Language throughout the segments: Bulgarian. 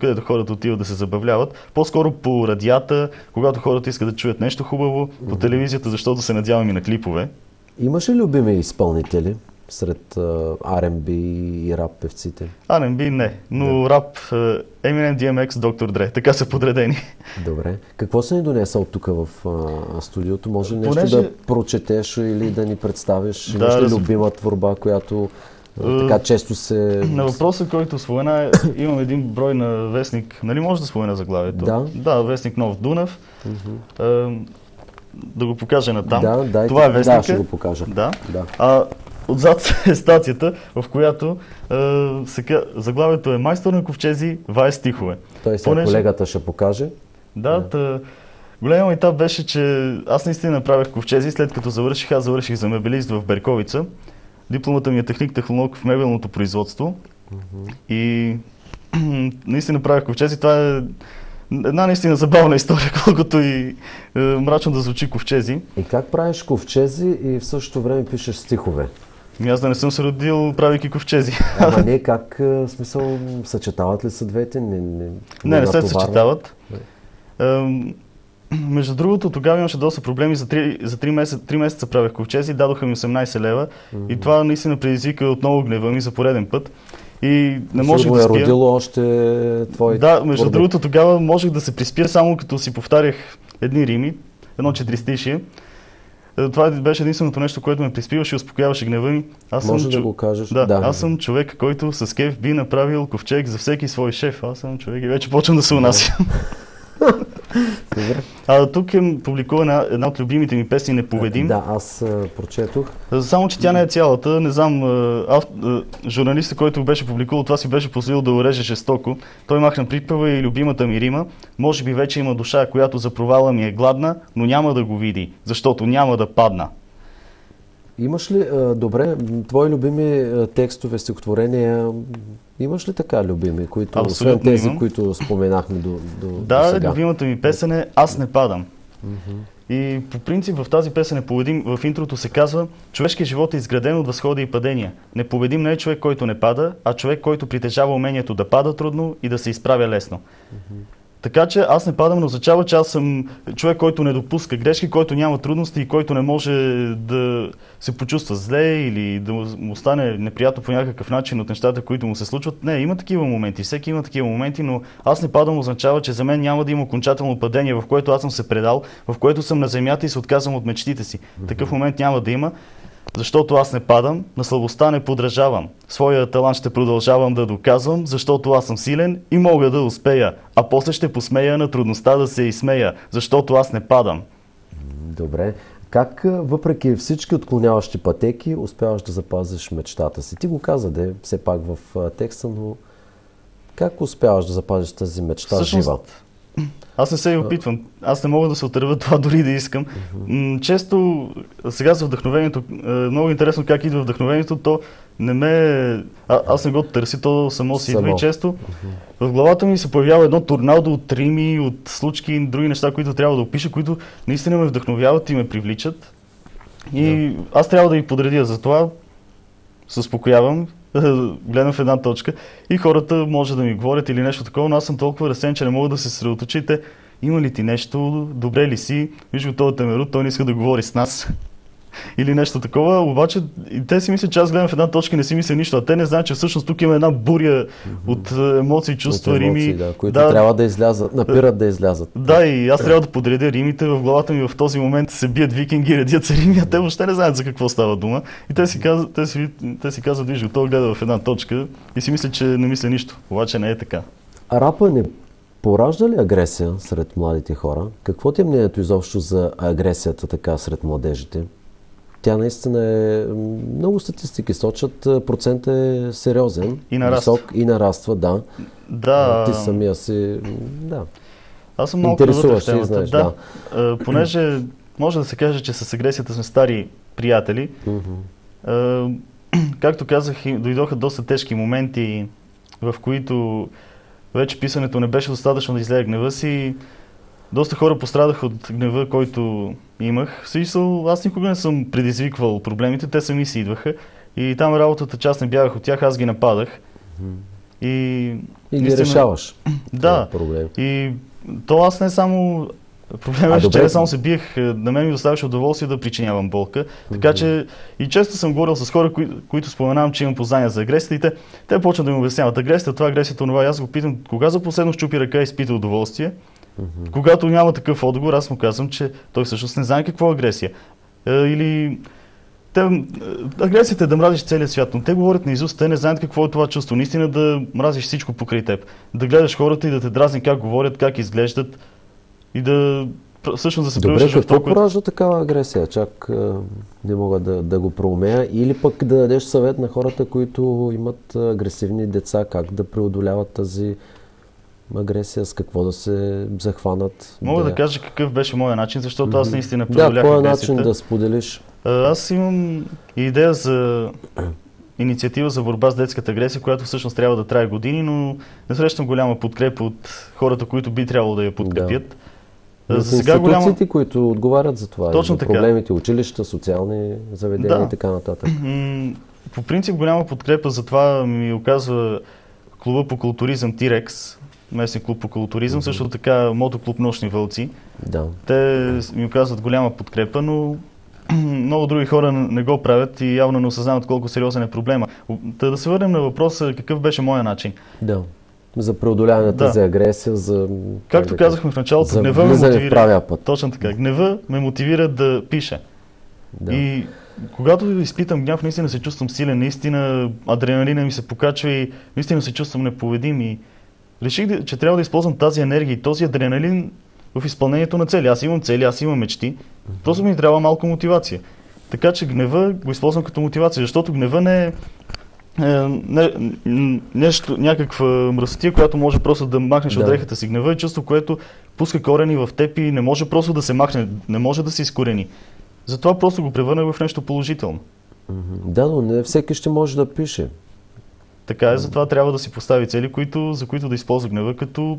където хората отиват да се забавляват. По-скоро по радията, когато хората искат да чуят нещо хубаво, по телевизията, защото се надявам и на клипове. Имаш ли любими изпълнители сред R&B и рап певците? R&B не, но рап Eminem, DMX, Dr. Dre, така са подредени. Добре. Какво си ни донесъл тук в студиото? Може ли нещо да прочетеш или да ни представиш? Имаш ли любима творба, която така често се... На въпроса, който спомена, имам един брой на вестник, нали може да спомена заглавието? Да. Да, вестник Нов Дунав. Да го покажа натам. Да, това е вестника. Да, ще го покажа. Да. Отзад е статията, в която заглавието е "Майстор на ковчези, вае стихове". Той сега колегата ще покаже. Да, голям етап беше, че аз наистина направих ковчези, след като завърших за мебелист в Берковица. Дипломата ми е техник-технолог в мебелното производство. И наистина правих ковчези. Това е една наистина забавна история, колкото и мрачно да звучи ковчези. И как правиш ковчези и в същото време пишеш стихове? Аз да не съм се родил, правейки ковчези. Ама не, как, смисъл, съчетават ли са двете? Не се съчетават. Между другото, тогава имаше доста проблеми. За 3 месеца правех ковчези, дадоха ми 18 лева и това наистина предизвика отново гнева ми за пореден път. И не можех да спя. Е родило още твоите... Да, между другото, тогава можех да се приспя само като си повтарях едни рими, едно четиристишие. Това беше единственото нещо, което ме приспиваше и успокояваше гнева ми. Може да го кажеш. Да, аз съм човек, който с кеф би направил ковчег за всеки свой шеф. Аз съм човек и вече почвам да се унасям. Тук е публикувана една от любимите ми песни "Неповедим". Да, аз прочетох. Само, че тя не е цялата. Не знам, журналистът, който беше публикувал това, си беше позволил да уреже жестоко. Той махна припева и любимата ми рима: "Може би вече има душа, която за провала ми е гладна, но няма да го види, защото няма да падна". Имаш ли, добре, твои любими текстове, стихотворения, имаш ли така любими, които, освен тези, които споменахме до сега? Да, любимата ми песен е "Аз не падам". И по принцип в тази песен "Неповедим", в интрото се казва: "Човешкият живот е изграден от възходи и падения. Неповедим не е човек, който не пада, а човек, който притежава умението да пада трудно и да се изправя лесно". Така че "Аз не падам" не означава, че аз съм човек, който не допуска грешки, който няма трудности и който не може да се почувства зле или да му стане неприятно по някакъв начин от нещата, които му се случват. Не, има такива моменти, всеки има такива моменти, но "Аз не падам" означава, че за мен няма да има окончателно падение, в което аз съм се предал, в което съм на земята и се отказвам от мечтите си. Такъв момент няма да има. Защото аз не падам, на слабостта не подражавам. Своя талант ще продължавам да доказвам, защото аз съм силен и мога да успея. А после ще посмея на трудността да се изсмея, защото аз не падам. Добре. Как въпреки всички отклоняващи пътеки успяваш да запазиш мечтата си? Ти го каза, все пак в текста, но как успяваш да запазиш тази мечта жива? Аз не се и опитвам. Аз не мога да се отърва това, дори да искам. Често, сега за вдъхновението, много интересно как идва вдъхновението, то не ме... Аз не го търси, то само си идва и често в главата ми се появява едно торнадо от рими, от случки и други неща, които трябва да опиша, които наистина ме вдъхновяват и ме привличат. И аз трябва да ги подредя, затова се успокоявам, гледам в една точка и хората може да ми говорят или нещо такова, но аз съм толкова разсеян, че не мога да се съсредоточите. Има ли ти нещо, добре ли си, виж го този темерут, той не иска да говори с нас. Или нещо такова, обаче и те си мислят, че аз гледам в една точка и не си мисля нищо, а те не знаят, че всъщност тук има една буря от емоции, чувства, рими. Да, които трябва да излязат, напират да излязат. Да, и аз трябва да подредя римите, в главата ми в този момент се бият викинги, редят се рими, а те въобще не знаят за какво става дума. И те си казват, виж го, той гледа в една точка и си мисля, че не мисля нищо, обаче не е така. А рапа не поражда ли агресия сред младите хора? Какво ти е мнението изобщо за агресията така сред младежите? Тя наистина е... Много статистики сочат, процентът е сериозен, висок и нараства, да. Да. Ти самия си... Да. Аз съм много интересуващ, и знаеш, да. Понеже може да се каже, че с агресията сме стари приятели. Както казах, дойдоха доста тежки моменти, в които вече писането не беше достатъчно да излея гнева си. Доста хора пострадаха от гнева, който имах. В смисъл, аз никога не съм предизвиквал проблемите, те сами си идваха. И там работата, че аз не бягах от тях, аз ги нападах. И ги решаваш. Да. Проблем. И то аз не само... Проблемът беше, че не само се биех, на мен ми доставяше удоволствие да причинявам болка. Така че и често съм говорил с хора, които споменавам, че имам познания за агресията и те почват да ми обясняват агресията, това, агресията, това. Аз го питам, кога за последно щупи ръка и изпита удоволствие. Когато няма такъв отговор, аз му казвам, че той всъщност не знае какво е агресия. Или агресията е да мразиш целия свят, но те говорят наизуст, те не знаят какво е това чувство. Наистина да мразиш всичко покрай теб. Да гледаш хората и да те дразни как говорят, как изглеждат и да всъщност да се превръщаш в това. Добре, какво поражда такава агресия? Чак не мога да го проумея. Или пък да дадеш съвет на хората, които имат агресивни деца, как да преодоляват тази агресия, с какво да се захванат. Мога да кажа какъв беше моят начин, защото аз наистина преодолях агресията. Да, какво е начин да споделиш? Аз имам идея за инициатива за борба с детската агресия, която всъщност трябва да трае години, но не срещам голяма подкрепа от хората, които би трябвало да я подкрепят. За сега институциите, които отговарят за това, точно за проблемите, училища, социални заведения и така нататък. По принцип голяма подкрепа за това ми оказва клуба по културизъм Тирекс, местен клуб по културизъм, също така мотоклуб Нощни вълци. Да. Те ми оказват голяма подкрепа, но много други хора не го правят и явно не осъзнават колко сериозен е проблема. Да се върнем на въпроса, какъв беше моя начин. Да. За преодоляване на тази агресия, за... Както казахме в началото, гнева ме мотивира. Точно така. Гнева ме мотивира да пиша. Да. И когато изпитам гняв, наистина се чувствам силен, наистина адреналина ми се покачва и наистина се чувствам неповедим и реших, че трябва да използвам тази енергия и този адреналин в изпълнението на цели. Аз имам цели, аз имам мечти. Просто ми трябва малко мотивация. Така че гнева го използвам като мотивация, защото гнева не е нещо, някаква мръсотия, която може просто да махнеш от дрехата си. Гнева е чувство, което пуска корени в теб и не може просто да се махне, не може да се изкорени. Затова просто го превърнах в нещо положително. Да, но не всеки ще може да пише. Така е, затова трябва да си постави цели, за които да използва гнева, като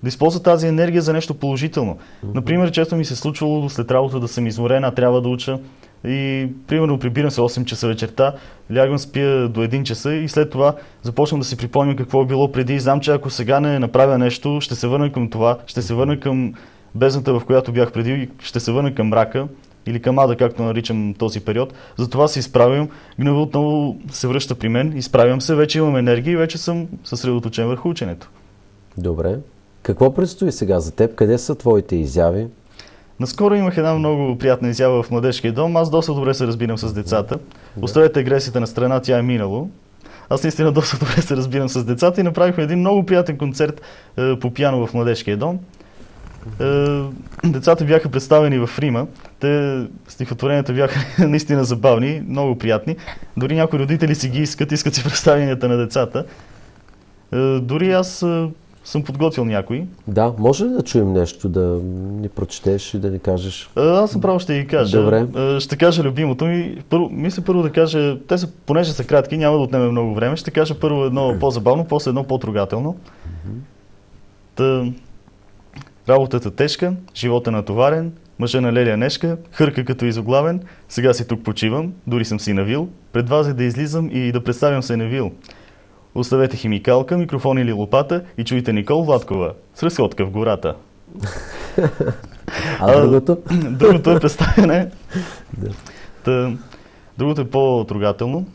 да използва тази енергия за нещо положително. Например, често ми се случвало след работа да съм изморен, а трябва да уча. И примерно прибирам се 8 часа вечерта, лягам, спя до 1 часа и след това започвам да си припомням какво е било преди и знам, че ако сега не направя нещо, ще се върна към това, ще се върна към бездната, в която бях преди и ще се върна към мрака или към ада, както наричам този период. Затова се изправям, гнева отново се връща при мен, изправям се, вече имам енергия и вече съм съсредоточен върху ученето. Добре. Какво предстои сега за теб? Къде са твоите изяви? Наскоро имах една много приятна изява в младежкия дом. Аз доста добре се разбирам с децата. Оставете агресията на страна, тя е минало. Аз наистина доста добре се разбирам с децата и направихме един много приятен концерт по пиано в младежкия дом. Децата бяха представени в Рима. Стихотворенията бяха наистина забавни, много приятни. Дори някои родители си ги искат си представенията на децата. Дори аз съм подготвил някои. Да, може ли да чуем нещо, да ни прочетеш и да ни кажеш? Аз направо ще ги кажа. Добре. Ще кажа любимото ми. Мисля първо да кажа, понеже са кратки, няма да отнеме много време, ще кажа първо едно по-забавно, после едно по-трогателно. Работата тежка, живота натоварен, мъжа на Лелия Нешка, хърка като изоглавен, сега си тук почивам, дори съм си навил, пред вас е да излизам и да представям се навил. Оставете химикалка, микрофон или лопата и чуйте Никол Владкова с разходка в гората. А другото? Другото е представяне. Другото е по-трогателно.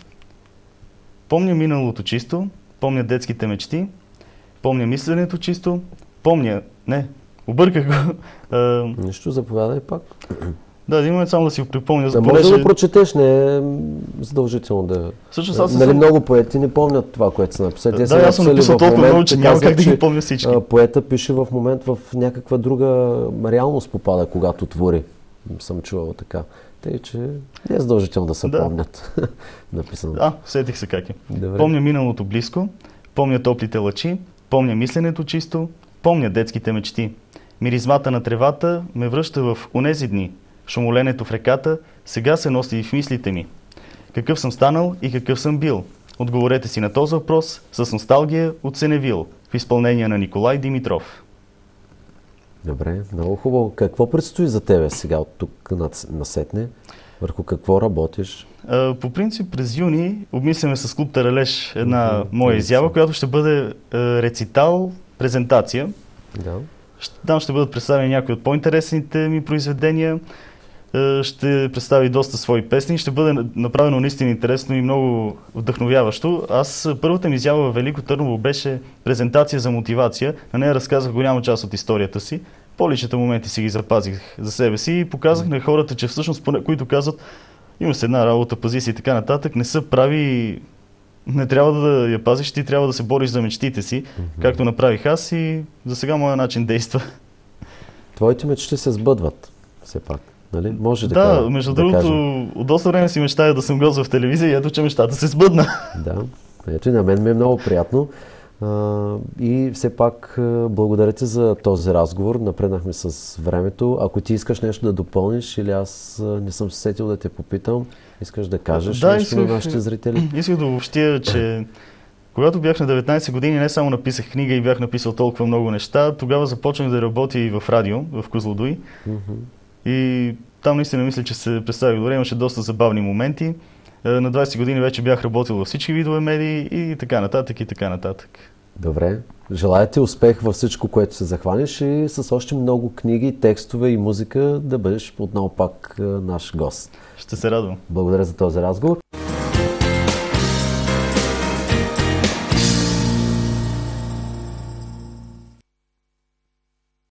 Помня миналото чисто, помня детските мечти, помня мисленето чисто, обърках го. Нищо, заповядай пак. Да, един момент само да си го припомня. Да, може да го прочетеш, не е задължително да... Всъщност много поети не помнят това, което са написали. Да, аз съм написал толкова много, че няма как да ги помня всички. Поета пише в момент в някаква друга реалност попада, когато твори. Съм чувал така. Тъй, че не е задължително да се помнят написано. сетих се как е. Добре. Помня миналото близко, помня топлите лъчи, помня мисленето чисто, помня детските мечти. Миризмата на тревата ме връща в онези дни. Шумоленето в реката сега се носи и в мислите ми. Какъв съм станал и какъв съм бил? Отговорете си на този въпрос с носталгия от Сеневил в изпълнение на Николай Димитров. Добре, много хубаво. Какво предстои за тебе сега от тук насетне? Върху какво работиш? По принцип през юни обмисляме с клуб Таралеж една моя изява, която ще бъде рецитал, презентация. Да. Там ще бъдат представени някои от по-интересните ми произведения. Ще представи доста свои песни. Ще бъде направено наистина интересно и много вдъхновяващо. Първата ми изява във Велико Търново беше презентация за мотивация. На нея разказах голяма част от историята си. По-личните моменти си ги запазих за себе си и показах на хората, че всъщност, които казват, има се една работа, пази си и така нататък, не са прави, не трябва да я пазиш, ти трябва да се бориш за мечтите си, както направих аз и за сега моя начин действа. Твоите мечти се сбъдват, все пак. Нали? Може да, между другото, от доста време си мечтая да съм гост в телевизия и ето, че мечтата се сбъдна. Да, ето и на мен ми е много приятно. И все пак благодаря ти за този разговор. Напреднахме с времето. Ако ти искаш нещо да допълниш или аз не съм се сетил да те попитам, искаш да кажеш нещо на нашите зрители? Исках да обобщя, че когато бях на 19 години, не само написах книга и бях написал толкова много неща, тогава започнах да работя и в радио, в Козлодуй. И там наистина мисля, че се представих добре, имаше доста забавни моменти. На 20 години вече бях работил във всички видове медии и така нататък, и така нататък. Добре. Желая ти успех във всичко, което се захванеш и с още много книги, текстове и музика да бъдеш отново пак наш гост. Ще се радвам. Благодаря за този разговор.